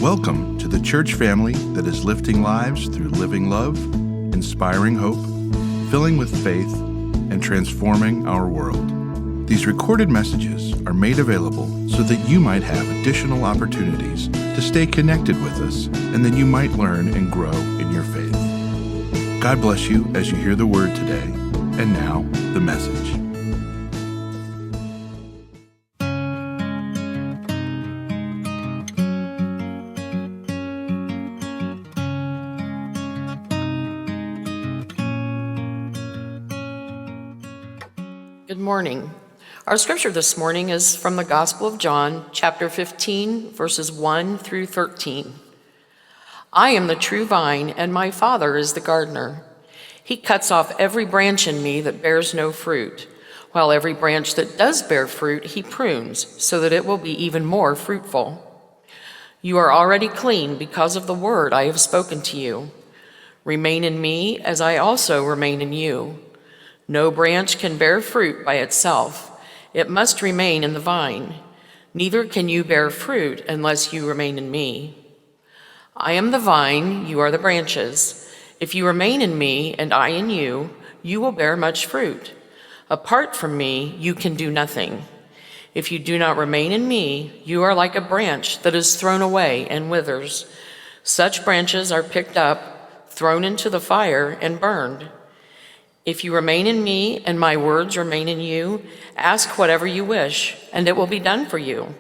Welcome to the church family that is lifting lives through living love, inspiring hope, filling with faith, and transforming our world. These recorded messages are made available so that you might have additional opportunities to stay connected with us and that you might learn and grow in your faith. God bless you as you hear the word today. And now, the message. Good morning. Our scripture this morning is from the Gospel of John, chapter 15, verses 1 through 13. I am the true vine, and my Father is the gardener. He cuts off every branch in me that bears no fruit, while every branch that does bear fruit he prunes, so that it will be even more fruitful. You are already clean because of the word I have spoken to you. Remain in me, as I also remain in you. No branch can bear fruit by itself. It must remain in the vine. Neither can you bear fruit unless you remain in me. I am the vine, you are the branches. If you remain in me and I in you, you will bear much fruit. Apart from me, you can do nothing. If you do not remain in me, you are like a branch that is thrown away and withers. Such branches are picked up, thrown into the fire, and burned. If you remain in me and my words remain in you, ask whatever you wish, and it will be done for you.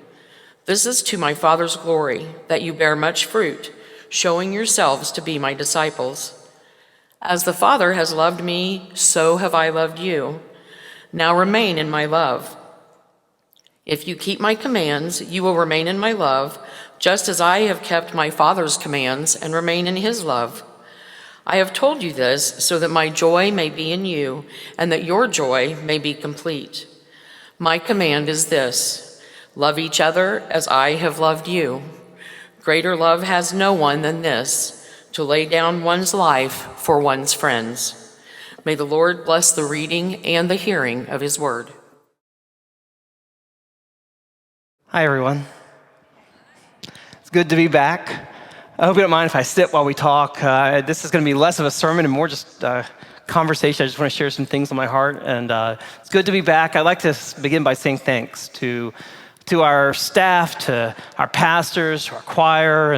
This is to my Father's glory, that you bear much fruit, showing yourselves to be my disciples. As the Father has loved me, so have I loved you. Now remain in my love. If you keep my commands, you will remain in my love, just as I have kept my Father's commands and remain in his love. I have told you this so that my joy may be in you and that your joy may be complete. My command is this: love each other as I have loved you. Greater love has no one than this, to lay down one's life for one's friends. May the Lord bless the reading and the hearing of his word. Hi, everyone. It's good to be back. I hope you don't mind if I sit while we talk. This is going to be less of a sermon and more just conversation. I just want to share some things on my heart, and it's good to be back. I'd like to begin by saying thanks to our staff, to our pastors, to our choir,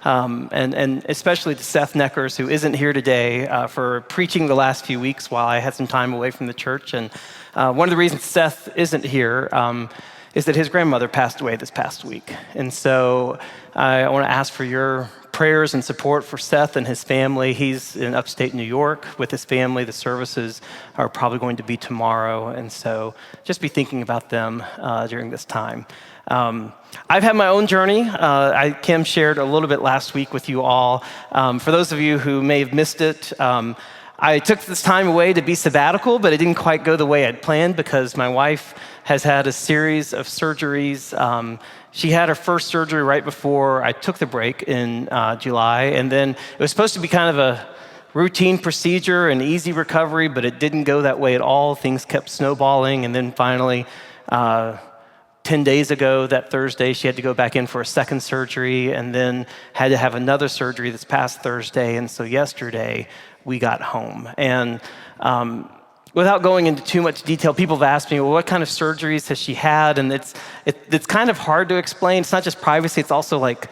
and especially to Seth Neckers, who isn't here today, for preaching the last few weeks while I had some time away from the church. And one of the reasons Seth isn't here is that his grandmother passed away this past week. And so I want to ask for your prayers and support for Seth and his family. He's in upstate New York with his family. The services are probably going to be tomorrow. And so just be thinking about them during this time. I've had my own journey. Kim shared a little bit last week with you all. For those of you who may have missed it, I took this time away to be sabbatical, but it didn't quite go the way I'd planned because my wife has had a series of surgeries. She had her first surgery right before I took the break in July, and then it was supposed to be kind of a routine procedure and easy recovery, but it didn't go that way at all. Things kept snowballing, and then finally, 10 days ago, that Thursday, she had to go back in for a second surgery and then had to have another surgery this past Thursday, and so yesterday, we got home. And without going into too much detail, people have asked me, well, what kind of surgeries has she had? And it's kind of hard to explain. It's not just privacy. It's also like,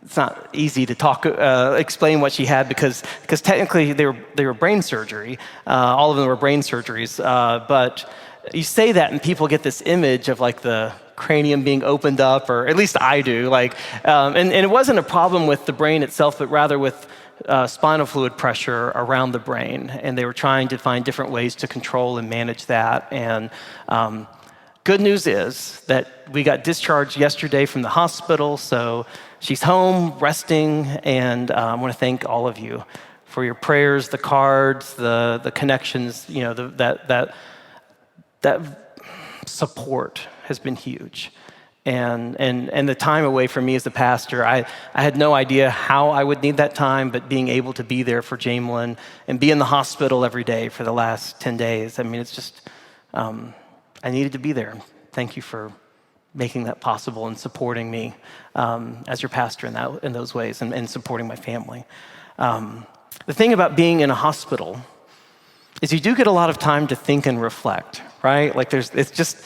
it's not easy to explain what she had because technically they were brain surgery. All of them were brain surgeries. But you say that and people get this image of like the cranium being opened up, or at least I do. And it wasn't a problem with the brain itself, but rather with spinal fluid pressure around the brain, and they were trying to find different ways to control and manage that. And good news is that we got discharged yesterday from the hospital, so she's home, resting, and I want to thank all of you for your prayers, the cards, the connections. You know, that support has been huge. And the time away from me as a pastor, I had no idea how I would need that time, but being able to be there for Jamelin and be in the hospital every day for the last 10 days, I mean, it's just, I needed to be there. Thank you for making that possible and supporting me as your pastor in those ways and supporting my family. The thing about being in a hospital is you do get a lot of time to think and reflect, right? Like it's just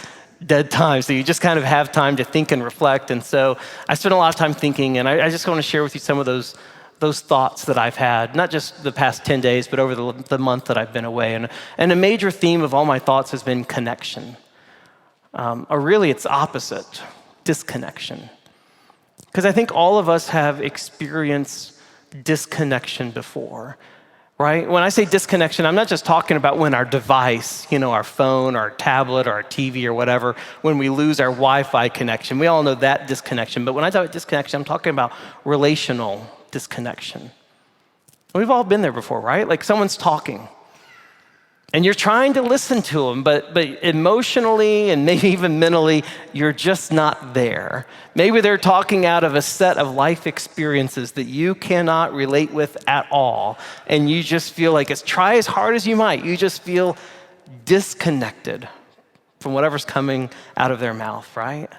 dead time, so you just kind of have time to think and reflect. And so I spent a lot of time thinking, and I just want to share with you some of those thoughts that I've had, not just the past 10 days, but over the month that I've been away. And a major theme of all my thoughts has been connection. Or really it's opposite, disconnection. Because I think all of us have experienced disconnection before, right? When I say disconnection, I'm not just talking about when our device, our phone, our tablet, or our TV or whatever, when we lose our Wi-Fi connection. We all know that disconnection. But when I talk about disconnection, I'm talking about relational disconnection. We've all been there before, right? Like someone's talking and you're trying to listen to them, but emotionally and maybe even mentally, you're just not there. Maybe they're talking out of a set of life experiences that you cannot relate with at all. And you just feel like try as hard as you might, you just feel disconnected from whatever's coming out of their mouth, right?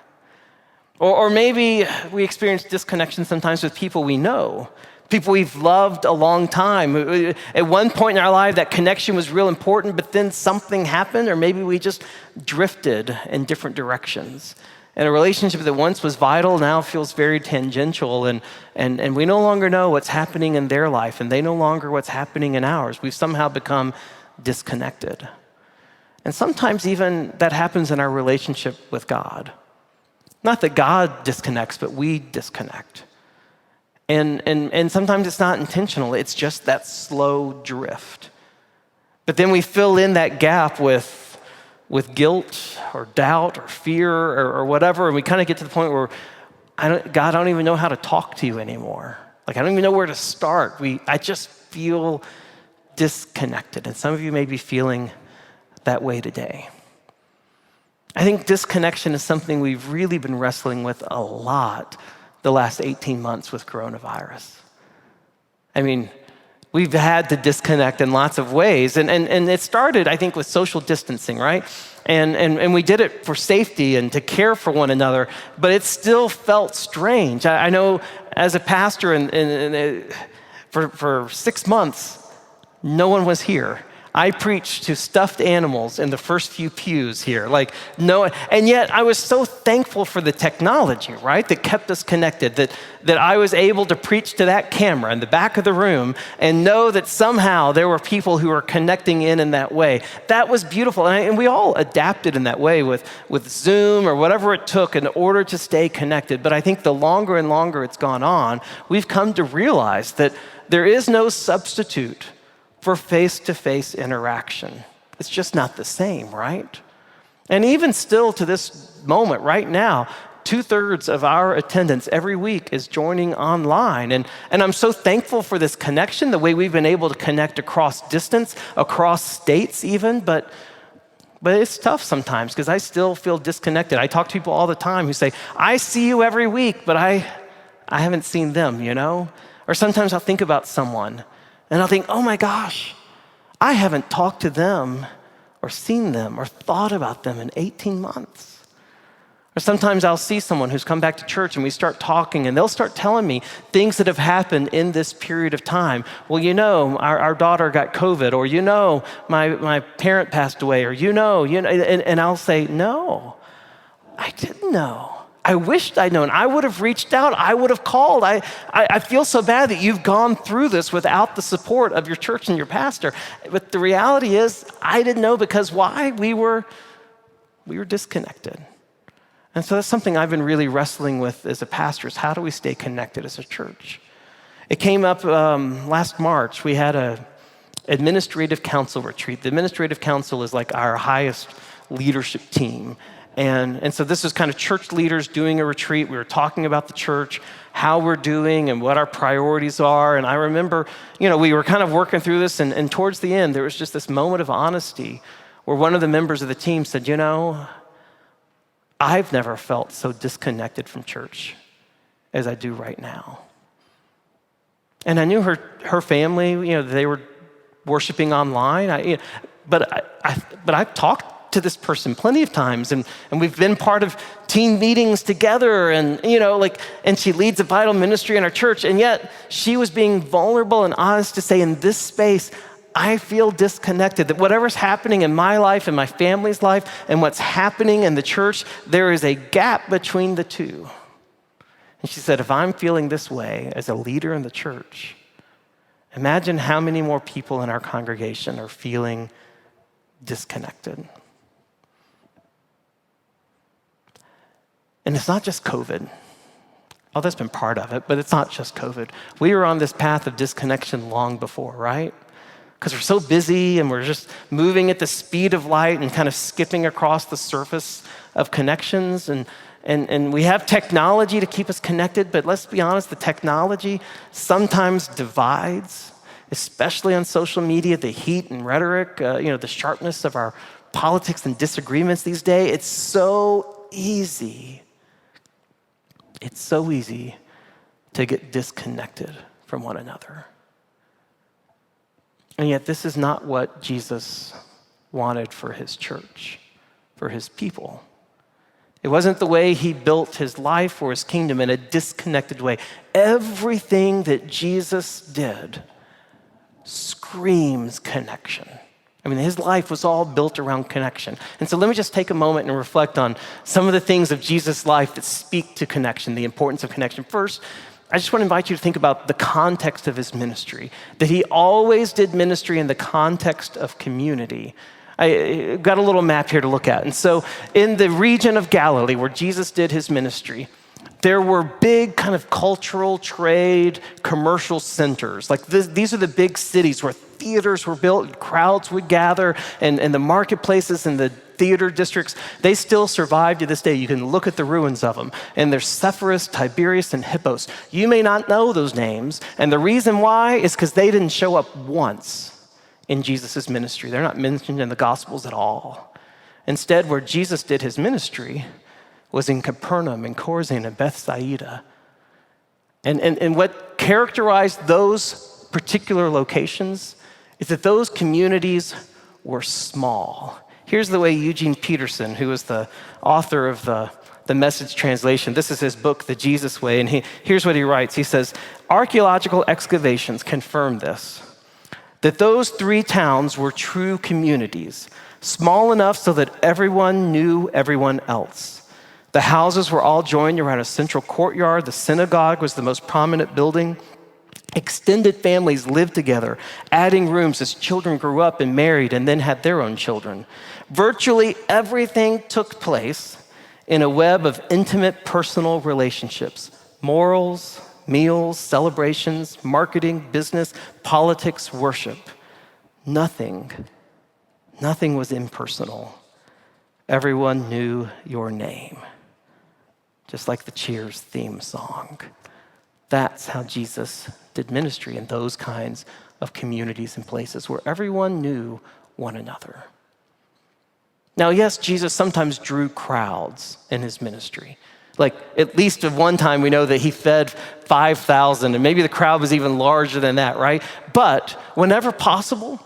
Or maybe we experience disconnection sometimes with people we know, people we've loved a long time. At one point in our life, that connection was real important, but then something happened, or maybe we just drifted in different directions. And a relationship that once was vital now feels very tangential, and we no longer know what's happening in their life, and they no longer what's happening in ours. We've somehow become disconnected. And sometimes even that happens in our relationship with God. Not that God disconnects, but we disconnect. And sometimes it's not intentional, it's just that slow drift. But then we fill in that gap with guilt or doubt or fear or whatever, and we kind of get to the point where, God, I don't even know how to talk to you anymore. Like, I don't even know where to start. I just feel disconnected. And some of you may be feeling that way today. I think disconnection is something we've really been wrestling with a lot the last 18 months with coronavirus. I mean, we've had to disconnect in lots of ways. And it started, I think, with social distancing, right? And we did it for safety and to care for one another, but it still felt strange. I know as a pastor for 6 months, no one was here. I preached to stuffed animals in the first few pews here. And yet I was so thankful for the technology, right, that kept us connected, that I was able to preach to that camera in the back of the room and know that somehow there were people who were connecting in that way. That was beautiful. And we all adapted in that way with Zoom or whatever it took in order to stay connected. But I think the longer and longer it's gone on, we've come to realize that there is no substitute for face-to-face interaction. It's just not the same, right? And even still to this moment right now, 2/3 of our attendance every week is joining online. And I'm so thankful for this connection, the way we've been able to connect across distance, across states even, but it's tough sometimes because I still feel disconnected. I talk to people all the time who say, I see you every week, but I haven't seen them, Or sometimes I'll think about someone and I'll think, oh my gosh, I haven't talked to them or seen them or thought about them in 18 months. Or sometimes I'll see someone who's come back to church and we start talking and they'll start telling me things that have happened in this period of time. Well, our daughter got COVID, or my parent passed away, or and I'll say, no, I didn't know. I wished I'd known. I would have reached out. I would have called. I feel so bad that you've gone through this without the support of your church and your pastor. But the reality is, I didn't know because why? We were disconnected. And so that's something I've been really wrestling with as a pastor, is how do we stay connected as a church? It came up last March. We had a administrative council retreat. The administrative council is like our highest leadership team. And so this is kind of church leaders doing a retreat. We were talking about the church, how we're doing and what our priorities are. And I remember, we were kind of working through this, and towards the end, there was just this moment of honesty where one of the members of the team said, I've never felt so disconnected from church as I do right now. And I knew her family, they were worshiping online. But I've talked to this person plenty of times, and we've been part of teen meetings together, and and she leads a vital ministry in our church, and yet she was being vulnerable and honest to say, in this space, I feel disconnected, that whatever's happening in my life and my family's life and what's happening in the church, there is a gap between the two. And she said, if I'm feeling this way as a leader in the church, imagine how many more people in our congregation are feeling disconnected. And it's not just COVID. Oh, that's been part of it, but it's not just COVID. We were on this path of disconnection long before, right? Because we're so busy and we're just moving at the speed of light and kind of skipping across the surface of connections. And we have technology to keep us connected, but let's be honest, the technology sometimes divides, especially on social media, the heat and rhetoric, the sharpness of our politics and disagreements these days. It's so easy. It's so easy to get disconnected from one another. And yet this is not what Jesus wanted for his church, for his people. It wasn't the way he built his life or his kingdom, in a disconnected way. Everything that Jesus did screams connection. I mean, his life was all built around connection. And so let me just take a moment and reflect on some of the things of Jesus' life that speak to connection, the importance of connection. First, I just want to invite you to think about the context of his ministry, that he always did ministry in the context of community. I got a little map here to look at. And so in the region of Galilee, where Jesus did his ministry, there were big kind of cultural, trade, commercial centers. Like these are the big cities where theaters were built and crowds would gather, and the marketplaces and the theater districts, they still survive to this day. You can look at the ruins of them. And there's Sepphoris, Tiberias, and Hippos. You may not know those names, and the reason why is because they didn't show up once in Jesus' ministry. They're not mentioned in the Gospels at all. Instead, where Jesus did his ministry was in Capernaum and Chorazin and Bethsaida. And what characterized those particular locations is that those communities were small. Here's the way Eugene Peterson, who is the author of the Message translation, this is his book, The Jesus Way, and here's what he writes. He says, archaeological excavations confirm this, that those three towns were true communities, small enough so that everyone knew everyone else. The houses were all joined around a central courtyard. The synagogue was the most prominent building. Extended families lived together, adding rooms as children grew up and married and then had their own children. Virtually everything took place in a web of intimate personal relationships: morals, meals, celebrations, marketing, business, politics, worship. Nothing was impersonal. Everyone knew your name. Just like the Cheers theme song. That's how Jesus did ministry, in those kinds of communities and places where everyone knew one another. Now, yes, Jesus sometimes drew crowds in his ministry. Like, at least at one time we know that he fed 5,000, and maybe the crowd was even larger than that, right? But whenever possible,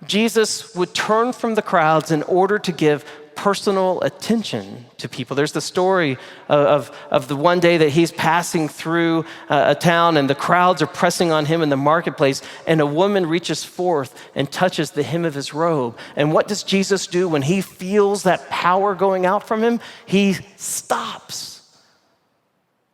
Jesus would turn from the crowds in order to give personal attention to people. There's the story of the one day that he's passing through a town, and the crowds are pressing on him in the marketplace, and a woman reaches forth and touches the hem of his robe. And what does Jesus do when he feels that power going out from him? He stops,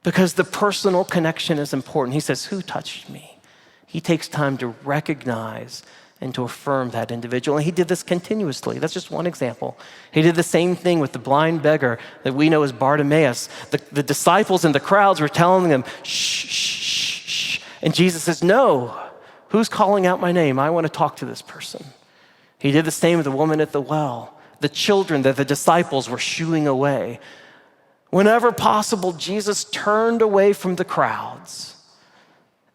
because the personal connection is important. He says, "Who touched me?" He takes time to recognize and to affirm that individual. And he did this continuously. That's just one example. He did the same thing with the blind beggar that we know as Bartimaeus. The disciples and the crowds were telling them, shh, shh, shh. And Jesus says, no, who's calling out my name? I want to talk to this person. He did the same with the woman at the well, the children that the disciples were shooing away. Whenever possible, Jesus turned away from the crowds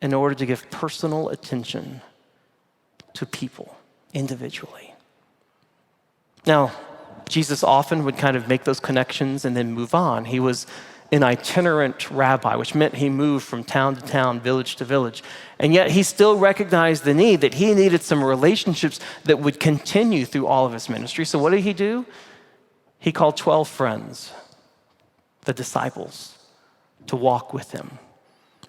in order to give personal attention to people individually. Now, Jesus often would kind of make those connections and then move on. He was an itinerant rabbi, which meant he moved from town to town, village to village. And yet he still recognized the need that he needed some relationships that would continue through all of his ministry. So what did he do? he called 12 friends, the disciples, to walk with him.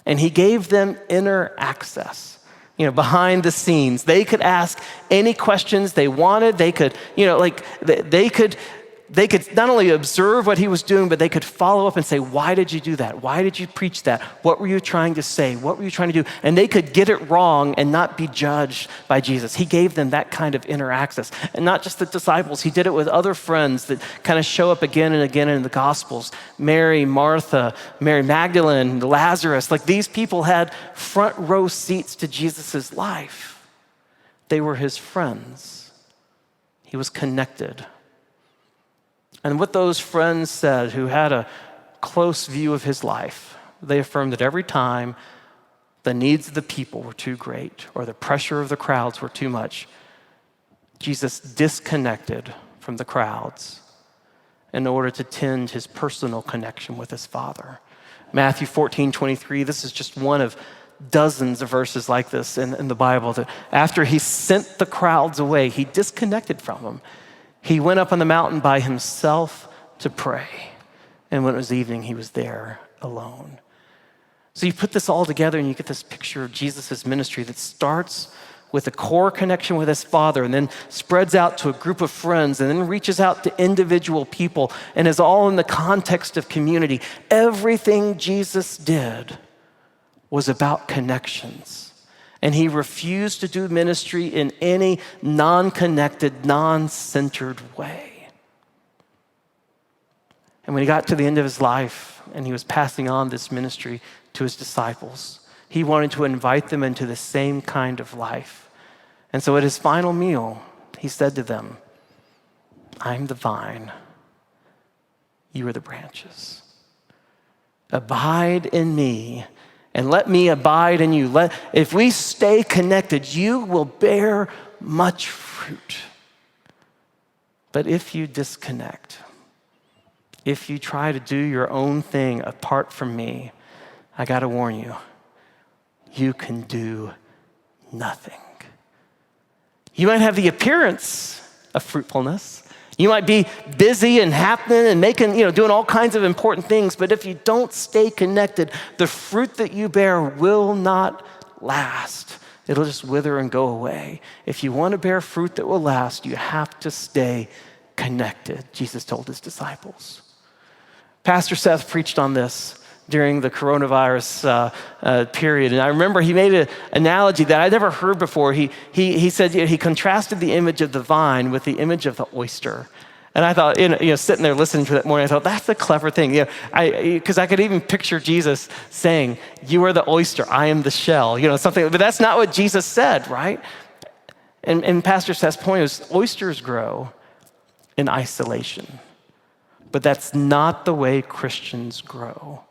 And he gave them inner access, behind the scenes. They could ask any questions they wanted. They could, they could not only observe what he was doing, but they could follow up and say, why did you do that? Why did you preach that? What were you trying to say? What were you trying to do? And they could get it wrong and not be judged by Jesus. He gave them that kind of inner access. And not just the disciples, he did it with other friends that kind of show up again and again in the Gospels. Mary, Martha, Mary Magdalene, Lazarus, these people had front row seats to Jesus's life. They were his friends. He was connected. And what those friends said, who had a close view of his life, they affirmed that every time the needs of the people were too great or the pressure of the crowds were too much, Jesus disconnected from the crowds in order to tend his personal connection with his Father. Matthew 14:23, this is just one of dozens of verses like this in the Bible, that after he sent the crowds away, he disconnected from them. He went up on the mountain by himself to pray. And when it was evening, he was there alone. So you put this all together and you get this picture of Jesus' ministry that starts with a core connection with his Father and then spreads out to a group of friends and then reaches out to individual people and is all in the context of community. Everything Jesus did was about connections. And he refused to do ministry in any non-connected, non-centered way. And when he got to the end of his life and he was passing on this ministry to his disciples, he wanted to invite them into the same kind of life. And so at his final meal, he said to them, I'm the vine, you are the branches. Abide in me, and let me abide in you. If we stay connected, you will bear much fruit. But if you disconnect, if you try to do your own thing apart from me, I got to warn you, you can do nothing. You might have the appearance of fruitfulness. You might be busy and happening and making, doing all kinds of important things, but if you don't stay connected, the fruit that you bear will not last. It'll just wither and go away. If you want to bear fruit that will last, you have to stay connected, Jesus told his disciples. Pastor Seth preached on this during the coronavirus period. And I remember he made an analogy that I'd never heard before. He said he contrasted the image of the vine with the image of the oyster. And I thought, sitting there listening to that morning, I thought, that's a clever thing. Because I could even picture Jesus saying, you are the oyster, I am the shell, something. But that's not what Jesus said, right? And Pastor Seth's point is, oysters grow in isolation. But that's not the way Christians grow.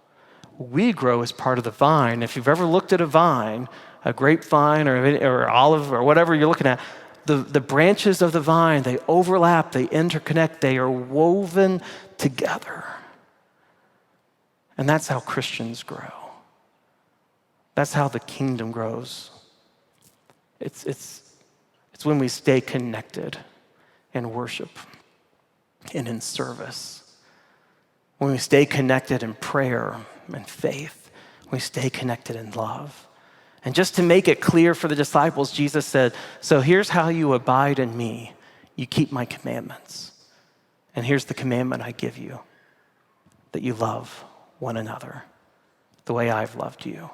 We grow as part of the vine. If you've ever looked at a vine, a grapevine or olive or whatever you're looking at, the branches of the vine, they overlap, they interconnect, they are woven together. And that's how Christians grow. That's how the kingdom grows. It's when we stay connected in worship and in service. When we stay connected in prayer and faith, we stay connected in love. And just to make it clear for the disciples, Jesus said, so here's how you abide in me. You keep my commandments. And here's the commandment I give you, that you love one another the way I've loved you.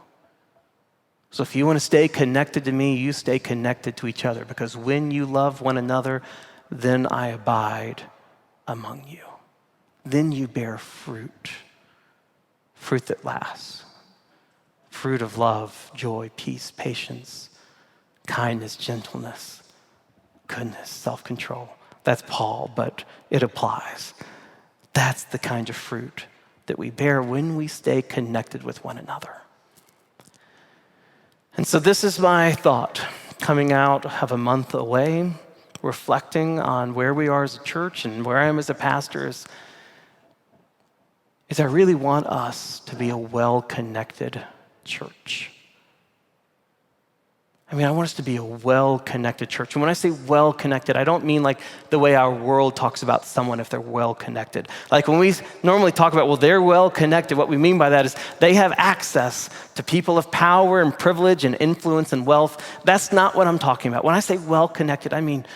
So if you want to stay connected to me, you stay connected to each other, because when you love one another, then I abide among you. Then you bear fruit that lasts. Fruit of love, joy, peace, patience, kindness, gentleness, goodness, self-control. That's Paul, but it applies. That's the kind of fruit that we bear when we stay connected with one another. And so this is my thought coming out of a month away, reflecting on where we are as a church and where I am as a pastor is I really want us to be a well-connected church. I want us to be a well-connected church. And when I say well-connected, I don't mean like the way our world talks about someone if they're well-connected. Like when we normally talk about, well, they're well-connected, what we mean by that is they have access to people of power and privilege and influence and wealth. That's not what I'm talking about. When I say well-connected, I mean,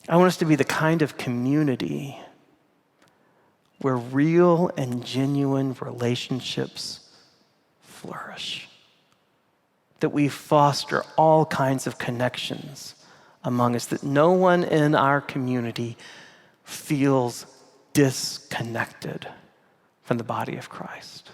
I want us to be the kind of community where real and genuine relationships flourish. That we foster all kinds of connections among us, that no one in our community feels disconnected from the body of Christ.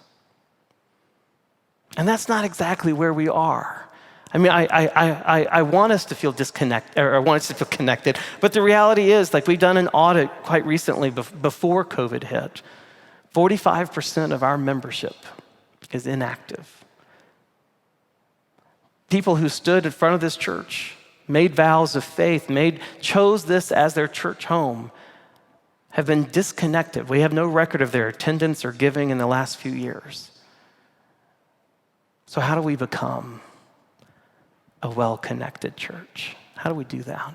And that's not exactly where we are. I want us to feel disconnected, or I want us to feel connected, but the reality is, like we've done an audit quite recently before COVID hit, 45% of our membership is inactive. People who stood in front of this church, made vows of faith, chose this as their church home, have been disconnected. We have no record of their attendance or giving in the last few years. So how do we become a well-connected church? How do we do that?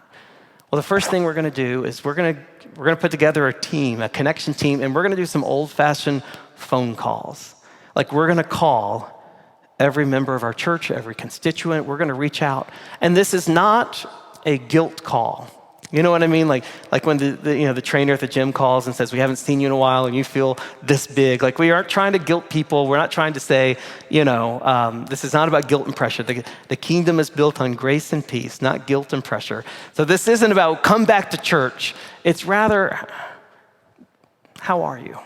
Well, the first thing we're going to do is we're going to put together a team, a connection team, and we're going to do some old-fashioned phone calls. Like we're going to call every member of our church, every constituent. We're going to reach out. And this is not a guilt call. You know what I mean? Like when the trainer at the gym calls and says, we haven't seen you in a while and you feel this big. Like we aren't trying to guilt people. We're not trying to say, this is not about guilt and pressure. The kingdom is built on grace and peace, not guilt and pressure. So this isn't about come back to church. It's rather, how are you?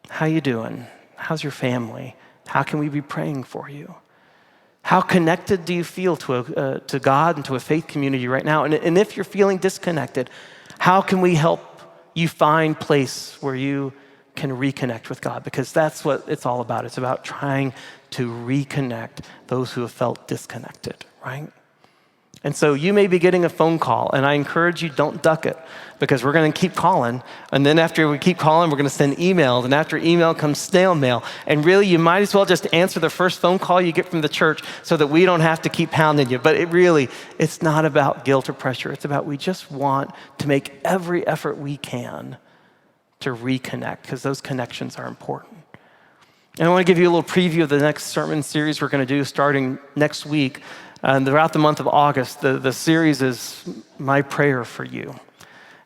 How you doing? How's your family? How can we be praying for you? How connected do you feel to God and to a faith community right now? And if you're feeling disconnected, how can we help you find place where you can reconnect with God? Because that's what it's all about. It's about trying to reconnect those who have felt disconnected, right? And so you may be getting a phone call, and I encourage you, don't duck it, because we're going to keep calling. And then after we keep calling, we're going to send emails. And after email comes snail mail. And really, you might as well just answer the first phone call you get from the church so that we don't have to keep pounding you. But it's not about guilt or pressure. It's about we just want to make every effort we can to reconnect, because those connections are important. And I want to give you a little preview of the next sermon series we're going to do starting next week. And throughout the month of August, the series is My Prayer for You.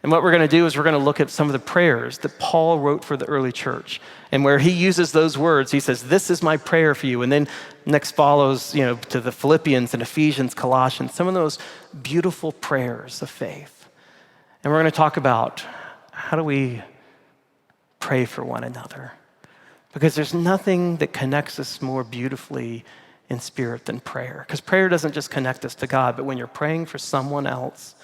And what we're going to do is we're going to look at some of the prayers that Paul wrote for the early church. And where he uses those words, he says, this is my prayer for you. And then next follows, to the Philippians and Ephesians, Colossians, some of those beautiful prayers of faith. And we're going to talk about how do we pray for one another. Because there's nothing that connects us more beautifully in spirit than prayer. Because prayer doesn't just connect us to God, but when you're praying for someone else,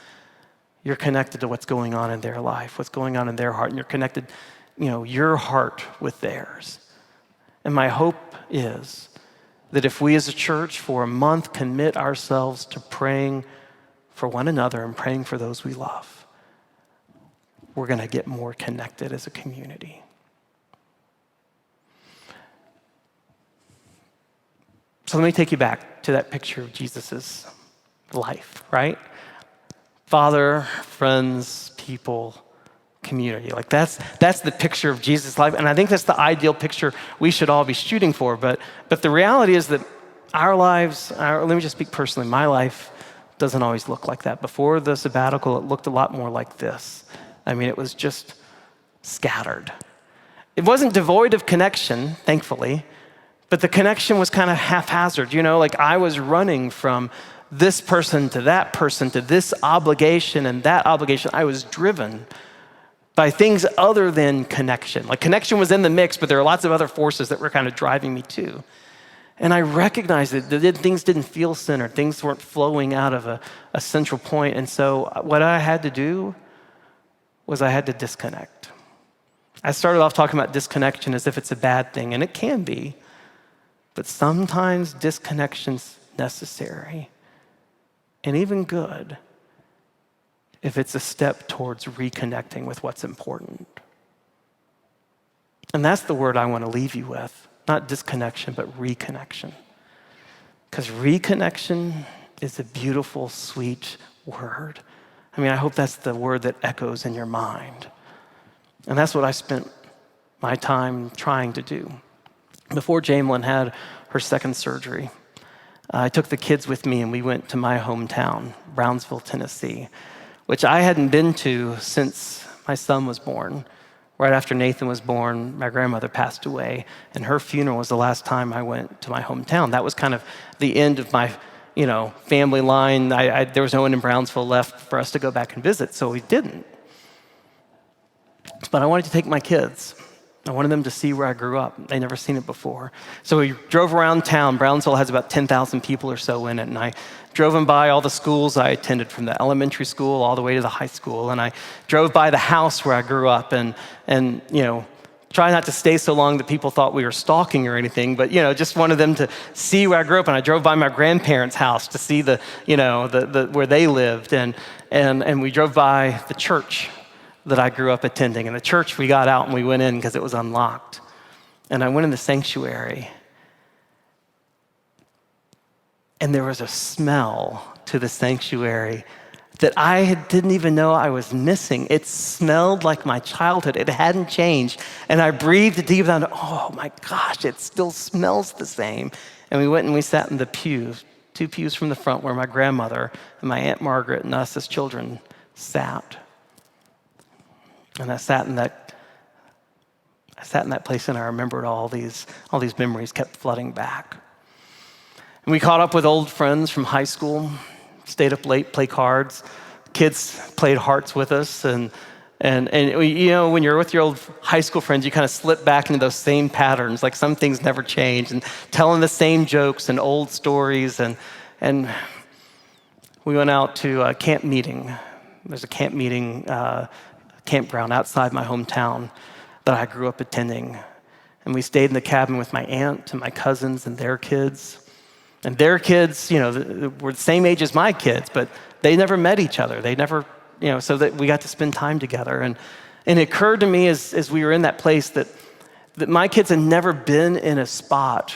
you're connected to what's going on in their life, what's going on in their heart, and you're connected, your heart with theirs. And my hope is that if we as a church for a month commit ourselves to praying for one another and praying for those we love, we're going to get more connected as a community. So let me take you back to that picture of Jesus's life, right? Father, friends, people, community. Like that's the picture of Jesus' life. And I think that's the ideal picture we should all be shooting for. But the reality is that our lives, let me just speak personally, my life doesn't always look like that. Before the sabbatical, it looked a lot more like this. It was just scattered. It wasn't devoid of connection, thankfully, but the connection was kind of haphazard. Like I was running from this person to that person to this obligation and that obligation. I was driven by things other than connection. Like connection was in the mix, but there are lots of other forces that were kind of driving me too. And I recognized that things didn't feel centered. Things weren't flowing out of a central point. And so what I had to do was I had to disconnect. I started off talking about disconnection as if it's a bad thing, and it can be. But sometimes disconnection's necessary and even good if it's a step towards reconnecting with what's important. And that's the word I want to leave you with, not disconnection, but reconnection. Because reconnection is a beautiful, sweet word. I mean, I hope that's the word that echoes in your mind. And that's what I spent my time trying to do. Before Jamelyn had her second surgery, I took the kids with me and we went to my hometown, Brownsville, Tennessee, which I hadn't been to since my son was born. Right after Nathan was born, my grandmother passed away, and her funeral was the last time I went to my hometown. That was kind of the end of my, family line. There was no one in Brownsville left for us to go back and visit, so we didn't. But I wanted to take my kids. I wanted them to see where I grew up. They'd never seen it before. So we drove around town. Brownsville has about 10,000 people or so in it, and I drove them by all the schools I attended, from the elementary school all the way to the high school, and I drove by the house where I grew up, and try not to stay so long that people thought we were stalking or anything, but just wanted them to see where I grew up. And I drove by my grandparents' house to see the where they lived, and we drove by the church that I grew up attending. And the church, we got out and we went in because it was unlocked. And I went in the sanctuary, and there was a smell to the sanctuary that I didn't even know I was missing. It smelled like my childhood. It hadn't changed. And I breathed deep down, oh my gosh, it still smells the same. And we went and we sat in the pews, 2 pews from the front, where my grandmother and my Aunt Margaret and us as children sat. And I sat in that place, and I remembered all these memories kept flooding back. And we caught up with old friends from high school, stayed up late, play cards. Kids played hearts with us, and when you're with your old high school friends, you kind of slip back into those same patterns, like some things never change, and telling the same jokes and old stories. And we went out to a camp meeting. There's a camp meeting campground outside my hometown that I grew up attending. And we stayed in the cabin with my aunt and my cousins and their kids. And their kids, were the same age as my kids, but they never met each other. They never, so that we got to spend time together. And it occurred to me as we were in that place that my kids had never been in a spot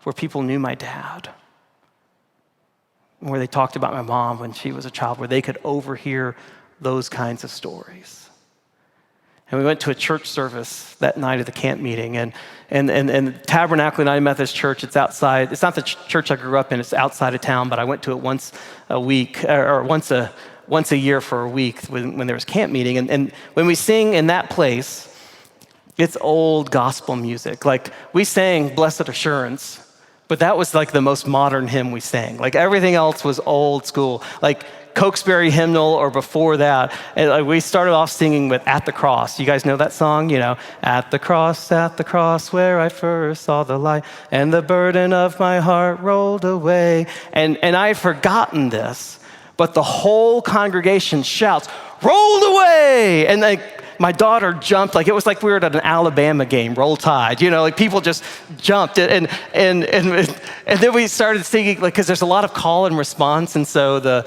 where people knew my dad, where they talked about my mom when she was a child, where they could overhear those kinds of stories. And we went to a church service that night at the camp meeting, and Tabernacle United Methodist Church, it's outside. It's not the church I grew up in, it's outside of town, but I went to it once a week, or once a year for a week when there was camp meeting. And when we sing in that place, it's old gospel music. Like, we sang Blessed Assurance, but that was like the most modern hymn we sang. Like, everything else was old school. Like, Cokesbury hymnal or before that. And we started off singing with At the Cross. You guys know that song? At the cross, where I first saw the light, and the burden of my heart rolled away. And I had forgotten this, but the whole congregation shouts, rolled away! And my daughter jumped, like it was like we were at an Alabama game, Roll Tide, like people just jumped. And then we started singing, like, because there's a lot of call and response, and so the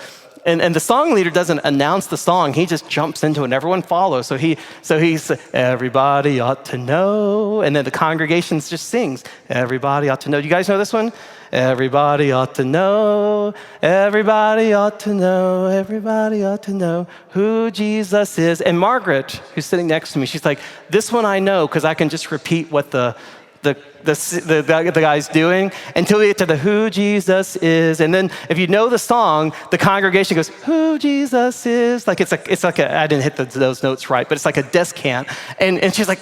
song leader doesn't announce the song, he just jumps into it and everyone follows. So he's everybody ought to know, and then the congregation just sings, everybody ought to know. Do you guys know this one? Everybody ought to know, everybody ought to know, everybody ought to know who Jesus is. And Margaret, who's sitting next to me, she's like, this one I know because I can just repeat what the guy's doing until we get to the who Jesus is. And then if you know the song, the congregation goes, who Jesus is. Like it's like I didn't hit those notes right, but it's like a descant. And she's like,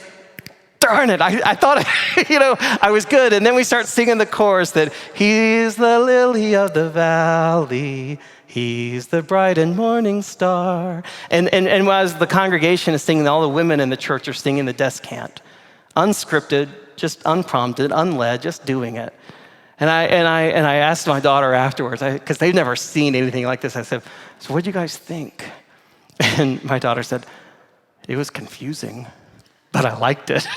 darn it, I thought, I was good. And then we start singing the chorus that he's the lily of the valley, he's the bright and morning star. And as the congregation is singing, all the women in the church are singing the descant. Unscripted, just unprompted, unled, just doing it. And I asked my daughter afterwards, because they've never seen anything like this. I said, so what do you guys think? And my daughter said, it was confusing, but I liked it.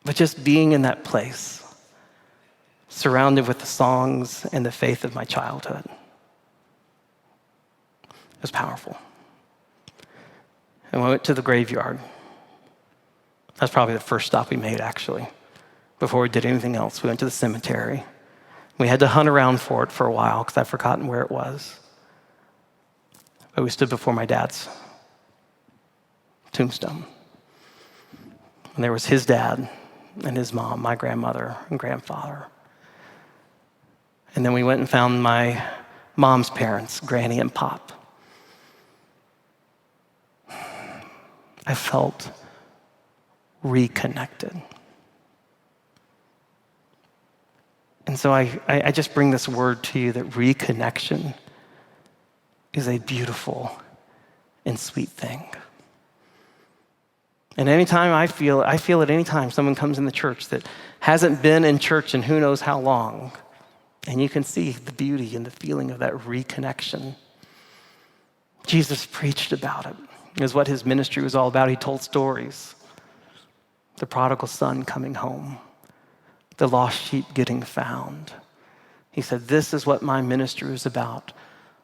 But just being in that place, surrounded with the songs and the faith of my childhood, it was powerful. And we went to the graveyard. That's probably the first stop we made, actually. before we did anything else. We went to the cemetery. We had to hunt around for it for a while because I'd forgotten where it was. But we stood before my dad's tombstone. And there was his dad and his mom, my grandmother and grandfather. And then we went and found my mom's parents, Granny and Pop. I felt reconnected. And so I just bring this word to you that reconnection is a beautiful and sweet thing. And anytime I feel it anytime someone comes in the church that hasn't been in church in who knows how long, and you can see the beauty and the feeling of that reconnection. Jesus preached about it. It was what his ministry was all about. He told stories. The prodigal son coming home, the lost sheep getting found. He said, this is what my ministry was about.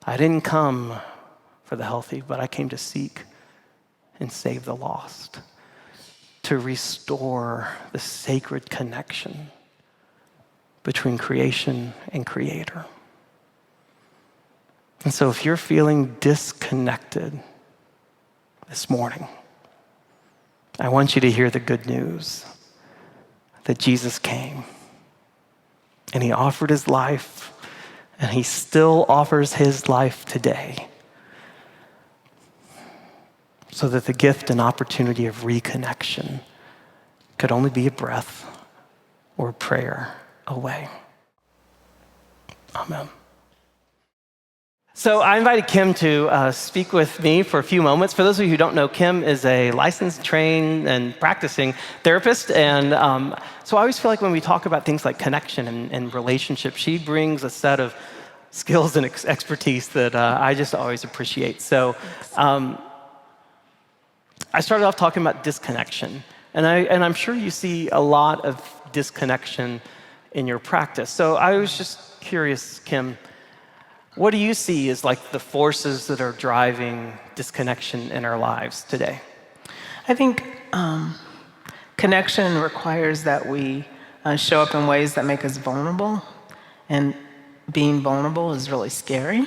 I didn't come for the healthy, but I came to seek and save the lost, to restore the sacred connection between creation and creator. And so if you're feeling disconnected this morning, I want you to hear the good news that Jesus came and he offered his life, and he still offers his life today, so that the gift and opportunity of reconnection could only be a breath or a prayer away. Amen. So I invited Kim to speak with me for a few moments. For those of you who don't know, Kim is a licensed, trained, and practicing therapist. And so I always feel like when we talk about things like connection and relationship, she brings a set of skills and expertise that I just always appreciate. So I started off talking about disconnection. And I'm sure you see a lot of disconnection in your practice. So I was just curious, Kim, what do you see as like the forces that are driving disconnection in our lives today? I think connection requires that we show up in ways that make us vulnerable. And being vulnerable is really scary.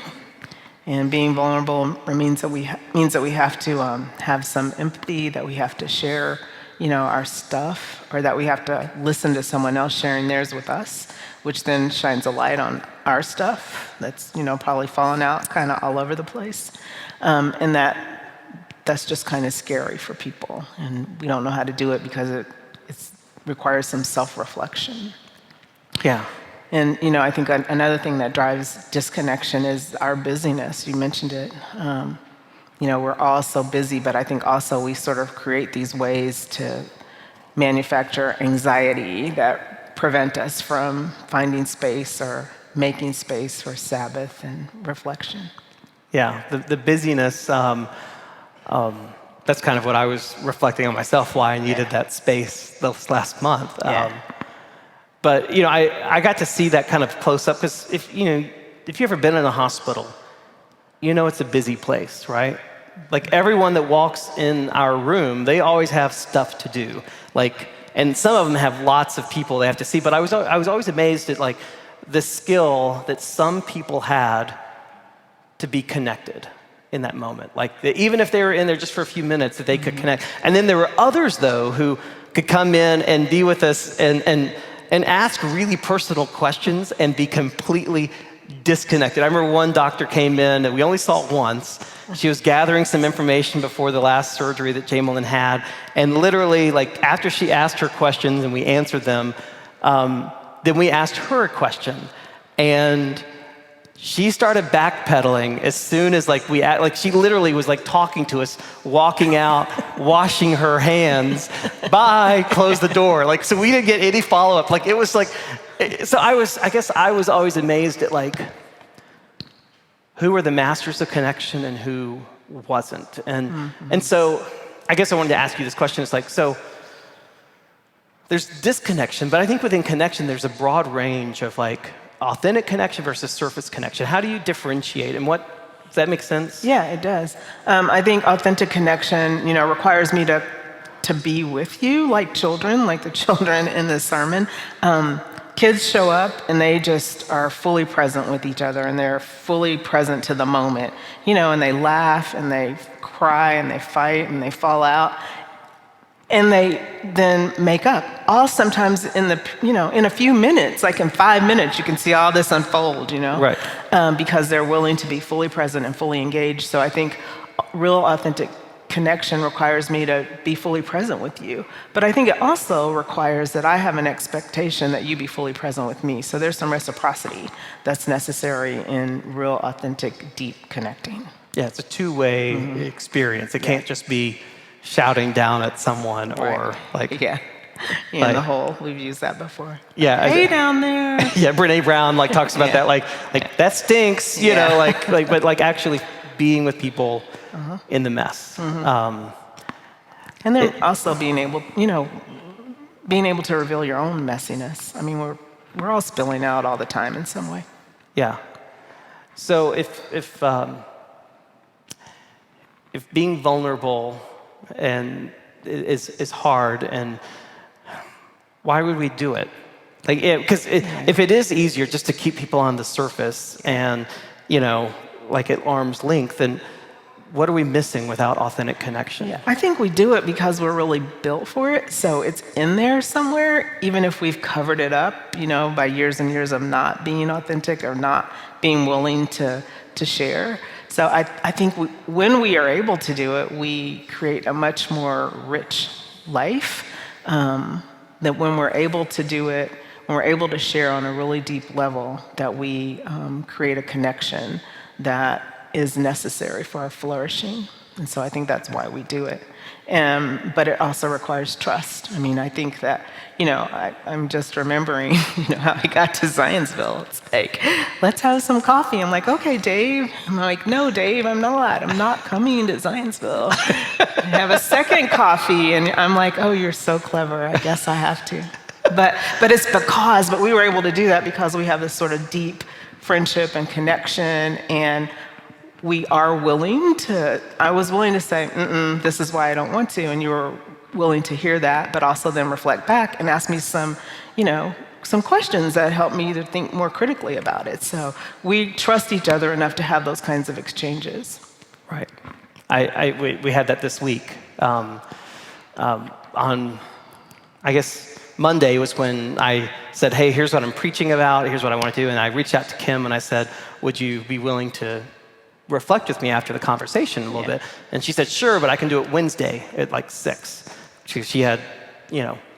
And being vulnerable means that we have to have some empathy, that we have to share, our stuff, or that we have to listen to someone else sharing theirs with us, which then shines a light on our stuff that's, probably fallen out kind of all over the place. And that's just kind of scary for people. And we don't know how to do it because it requires some self-reflection. Yeah. And, I think another thing that drives disconnection is our busyness. You mentioned it. We're all so busy, but I think also we sort of create these ways to manufacture anxiety that prevent us from finding space or making space for Sabbath and reflection. Yeah, the busyness, that's kind of what I was reflecting on myself, why I needed that space this last month. Yeah. But I got to see that kind of close up, because if you've ever been in a hospital, it's a busy place, right? Like everyone that walks in our room, they always have stuff to do. And some of them have lots of people they have to see. But I was always amazed at the skill that some people had to be connected in that moment. Even if they were in there just for a few minutes, that they could connect. And then there were others though who could come in and be with us and ask really personal questions and be completely disconnected. I remember one doctor came in and we only saw it once. She was gathering some information before the last surgery that Jamelin had. And literally, after she asked her questions and we answered them, then we asked her a question. And she started backpedaling as soon as she literally was talking to us, walking out, washing her hands, bye, close the door. So we didn't get any follow-up. It was so I guess I was always amazed at who were the masters of connection and who wasn't. And so I guess I wanted to ask you this question. It's so there's disconnection, but I think within connection, there's a broad range of authentic connection versus surface connection. How do you differentiate? And does that make sense? Yeah, it does. I think authentic connection, requires me to to be with you like children, like the children in this sermon. Kids show up and they just are fully present with each other, and they're fully present to the moment, and they laugh and they cry and they fight and they fall out, and they then make up. All sometimes in a few minutes, like in 5 minutes, you can see all this unfold, Right. Because they're willing to be fully present and fully engaged. So I think real authentic connection requires me to be fully present with you. But I think it also requires that I have an expectation that you be fully present with me. So there's some reciprocity that's necessary in real authentic, deep connecting. Yeah, it's a two-way experience. It can't just be shouting down at someone or like... Yeah. Yeah, like, the whole, we've used that before. Yeah. Hey, down there. Yeah, Brene Brown talks about that, like that stinks, you know, but actually being with people in the mess. And then also being able to reveal your own messiness. I mean, we're all spilling out all the time in some way. Yeah. So if being vulnerable and is hard, and why would we do it? Because if it is easier just to keep people on the surface and at arm's length, then what are we missing without authentic connection? Yeah. I think we do it because we're really built for it. So it's in there somewhere, even if we've covered it up, by years and years of not being authentic or not being willing to share. So I think when we are able to do it, we create a much more rich life. That when we're able to do it, when we're able to share on a really deep level, that we create a connection that is necessary for our flourishing. And so I think that's why we do it. But it also requires trust. I mean, I think that, I'm just remembering, how I got to Zionsville. It's like, let's have some coffee. I'm like, okay, Dave. I'm like, no, Dave, I'm not coming to Zionsville. I have a second coffee. And I'm like, oh, you're so clever. I guess I have to. But we were able to do that because we have this sort of deep friendship and connection, and I was willing to say, this is why I don't want to, and you were willing to hear that, but also then reflect back and ask me some questions that help me to think more critically about it. So we trust each other enough to have those kinds of exchanges. Right. We had that this week. On, I guess, Monday was when I said, hey, here's what I'm preaching about, here's what I want to do, and I reached out to Kim and I said, would you be willing to reflect with me after the conversation a little bit? And she said, sure, but I can do it Wednesday at 6. She had,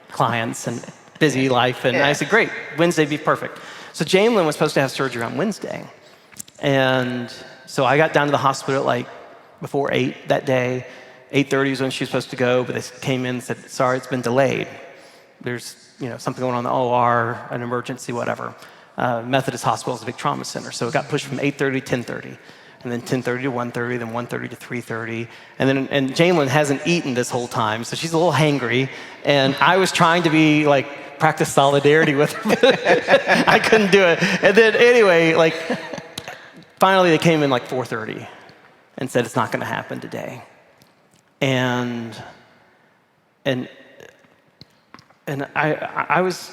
clients and busy life, and I said, great, Wednesday be perfect. So Jamelyn was supposed to have surgery on Wednesday. And so I got down to the hospital at before 8 that day. 8:30 was when she was supposed to go, but they came in and said, sorry, it's been delayed. There's, something going on in the OR, an emergency, whatever. Methodist Hospital is a big trauma center. So it got pushed from 8:30 to 10:30. And then 10:30 to 1:30, then 1:30 to 3:30. And Jamelyn hasn't eaten this whole time, so she's a little hangry. And I was trying to be practice solidarity with her. I couldn't do it. And then anyway, finally they came in 4:30 and said it's not going to happen today. And I was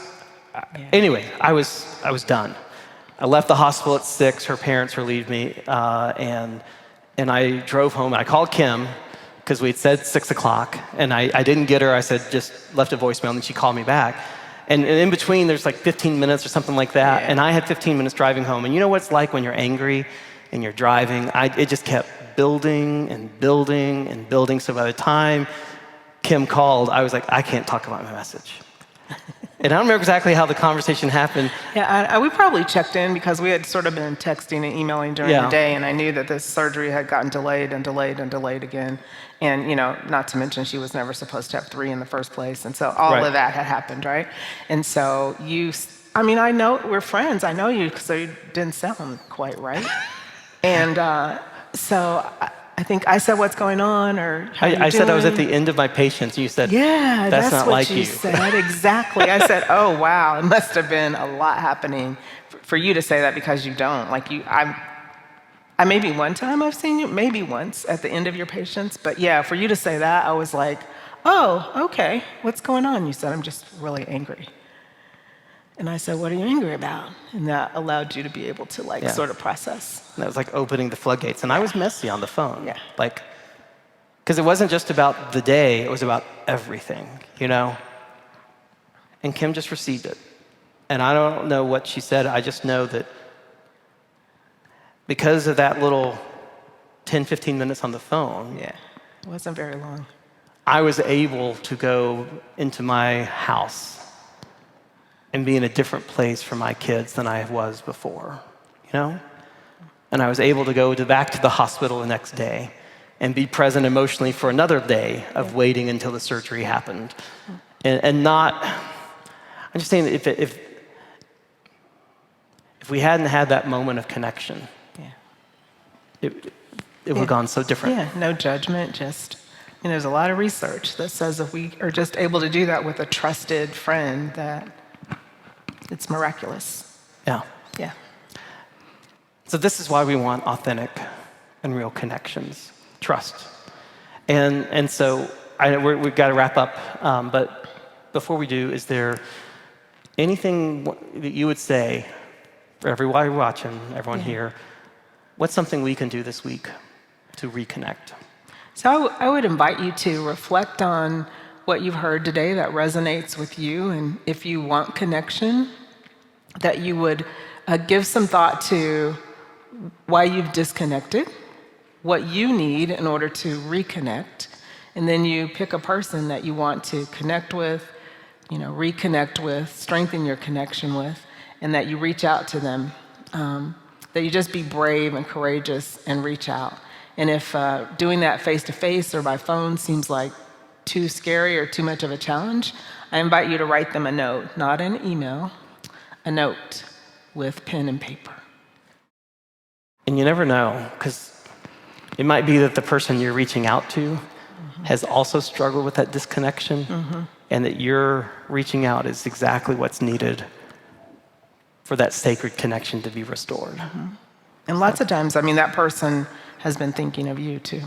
anyway. I was done. I left the hospital at 6. Her parents relieved me, and I drove home. And I called Kim because we'd said 6 o'clock, and I didn't get her. I said just left a voicemail, and then she called me back. And in between, there's 15 minutes or something like that, and I had 15 minutes driving home. And you know what it's like when you're angry and you're driving? It just kept building and building and building. So by the time Kim called, I was like, I can't talk about my message. And I don't remember exactly how the conversation happened. Yeah, we probably checked in because we had sort of been texting and emailing during the day, and I knew that this surgery had gotten delayed and delayed and delayed again. And, not to mention she was never supposed to have 3 in the first place. And so all of that had happened, right? And so I know we're friends. I know you, so you didn't sound quite right. And so I think I said, what's going on, or how you doing? I said I was at the end of my patience, and you said, yeah, that's not what like you said. Exactly. I said, oh, wow, it must have been a lot happening for you to say that, because you don't. I maybe one time I've seen you, maybe once at the end of your patience, but yeah, for you to say that, I was like, "Oh, okay. What's going on?" You said, "I'm just really angry." And I said, "What are you angry about?" And that allowed you to be able to Yeah. sort of process. And that was like opening the floodgates. And I was messy on the phone. Yeah. Because it wasn't just about the day, it was about everything, And Kim just received it. And I don't know what she said. I just know that because of that little 10, 15 minutes on the phone, Yeah, it wasn't very long. I was able to go into my house and be in a different place for my kids than I was before, And I was able to go back to the hospital the next day and be present emotionally for another day of waiting until the surgery happened. And not, I'm just saying that if we hadn't had that moment of connection, it would have gone so different. Yeah, no judgment, just, there's a lot of research that says if we are just able to do that with a trusted friend, that it's miraculous. Yeah. Yeah. So this is why we want authentic and real connections, trust. And so we've got to wrap up, but before we do, is there anything that you would say for everybody watching, everyone here, what's something we can do this week to reconnect? So I would invite you to reflect on what you've heard today that resonates with you, and if you want connection, that you would give some thought to why you've disconnected, what you need in order to reconnect, and then you pick a person that you want to connect with, reconnect with, strengthen your connection with, and that you reach out to them, that you just be brave and courageous and reach out. And if doing that face-to-face or by phone seems like too scary or too much of a challenge, I invite you to write them a note, not an email, a note with pen and paper. And you never know, because it might be that the person you're reaching out to has also struggled with that disconnection, and that you're reaching out is exactly what's needed for that sacred connection to be restored. And lots of times, that person has been thinking of you too.